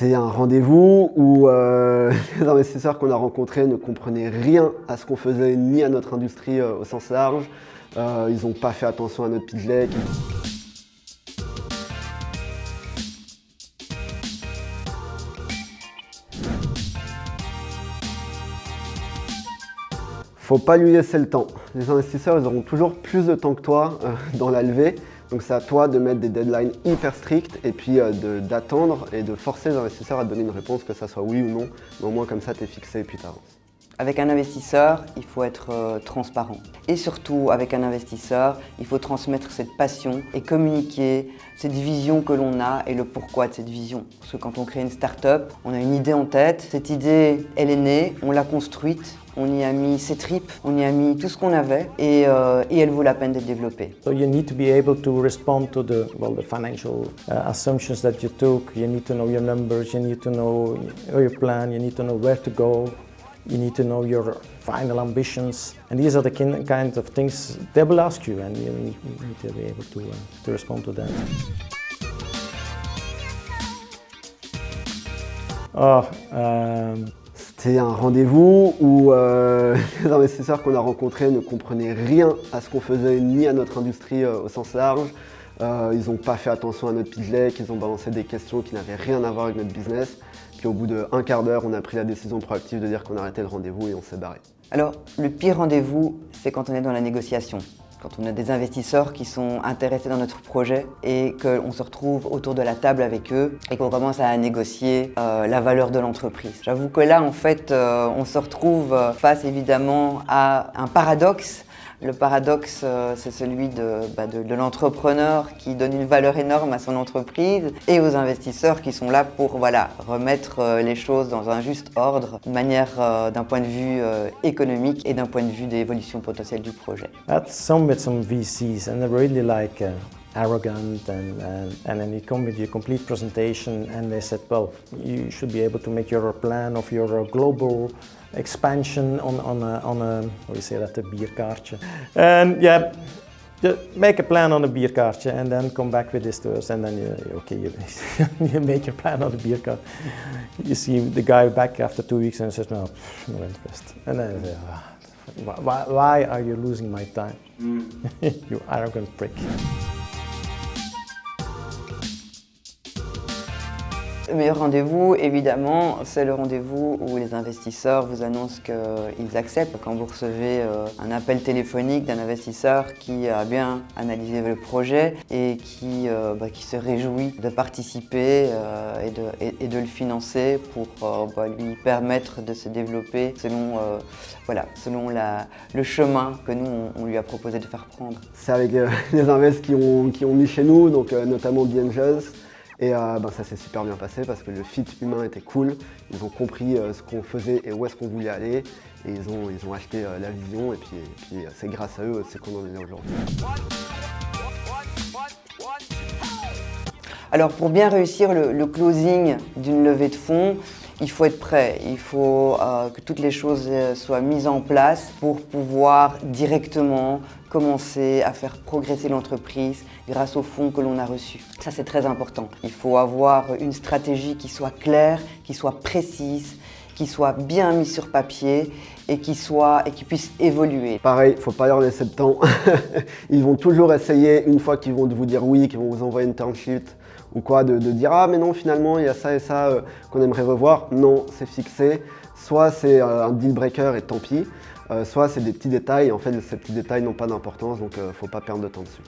C'était un rendez-vous où les investisseurs qu'on a rencontrés ne comprenaient rien à ce qu'on faisait ni à notre industrie au sens large. Ils n'ont pas fait attention à notre pitch deck. Faut pas lui laisser le temps. Les investisseurs, ils auront toujours plus de temps que toi dans la levée. Donc c'est à toi de mettre des deadlines hyper strictes et puis d'attendre et de forcer les investisseurs à te donner une réponse, que ça soit oui ou non. Mais au moins comme ça, tu es fixé et puis tu avances. Avec un investisseur, il faut être transparent. Et surtout, avec un investisseur, il faut transmettre cette passion et communiquer cette vision que l'on a et le pourquoi de cette vision. Parce que quand on crée une start-up, on a une idée en tête. Cette idée, elle est née, on l'a construite, on y a mis ses tripes, on y a mis tout ce qu'on avait et elle vaut la peine d'être développée. So you need to be able to respond to the financial assumptions that you took. You need to know your numbers, you need to know your plan, you need to know where to go. You need to know your final ambitions, and these are the kinds of things they will ask you, and you need to be able to respond to that. C'était un rendez-vous où les investisseurs qu'on a rencontrés ne comprenaient rien à ce qu'on faisait ni à notre industrie au sens large. Ils n'ont pas fait attention à notre pitch deck, ils ont balancé des questions qui n'avaient rien à voir avec notre business. Puis au bout d'un quart d'heure, on a pris la décision proactive de dire qu'on arrêtait le rendez-vous et on s'est barré. Alors, le pire rendez-vous, c'est quand on est dans la négociation. Quand on a des investisseurs qui sont intéressés dans notre projet et qu'on se retrouve autour de la table avec eux et qu'on commence à négocier la valeur de l'entreprise. J'avoue que là, en fait, on se retrouve face évidemment à un paradoxe. Le paradoxe, c'est celui de l'entrepreneur qui donne une valeur énorme à son entreprise et aux investisseurs qui sont là pour remettre les choses dans un juste ordre, de manière d'un point de vue économique et d'un point de vue d'évolution potentielle du projet. At some with some VCs, and they're really like arrogant, and then you come with your complete presentation, and they said, well, you should be able to make your plan of your global expansion on a what do you say that, a bierkaartje. And yeah, just make a plan on a bierkaartje and then come back with this to us, and then you make your plan on the beer card. You see the guy back after 2 weeks and says, no interest. And then I say, why are you losing my time? You arrogant prick. Le meilleur rendez-vous, évidemment, c'est le rendez-vous où les investisseurs vous annoncent qu'ils acceptent. Quand vous recevez un appel téléphonique d'un investisseur qui a bien analysé le projet et qui se réjouit de participer et de le financer pour lui permettre de se développer selon le chemin que nous, on lui a proposé de faire prendre. C'est avec les invests qui ont mis chez nous, donc notamment The Angels. Et ça s'est super bien passé parce que le fit humain était cool. Ils ont compris ce qu'on faisait et où est-ce qu'on voulait aller. Et ils ont acheté la vision et puis c'est grâce à eux aussi qu'on en est là aujourd'hui. Alors pour bien réussir le closing d'une levée de fonds, il faut être prêt, il faut que toutes les choses soient mises en place pour pouvoir directement commencer à faire progresser l'entreprise grâce aux fonds que l'on a reçus. Ça, c'est très important. Il faut avoir une stratégie qui soit claire, qui soit précise, qui soit bien mise sur papier et qui puisse évoluer. Pareil, il ne faut pas leur laisser de temps. Ils vont toujours essayer, une fois qu'ils vont vous dire oui, qu'ils vont vous envoyer une term sheet ou quoi, de dire « Ah mais non, finalement, il y a ça et ça qu'on aimerait revoir ». Non, c'est fixé. Soit c'est un deal breaker et tant pis, soit c'est des petits détails. En fait, ces petits détails n'ont pas d'importance, donc il ne faut pas perdre de temps dessus.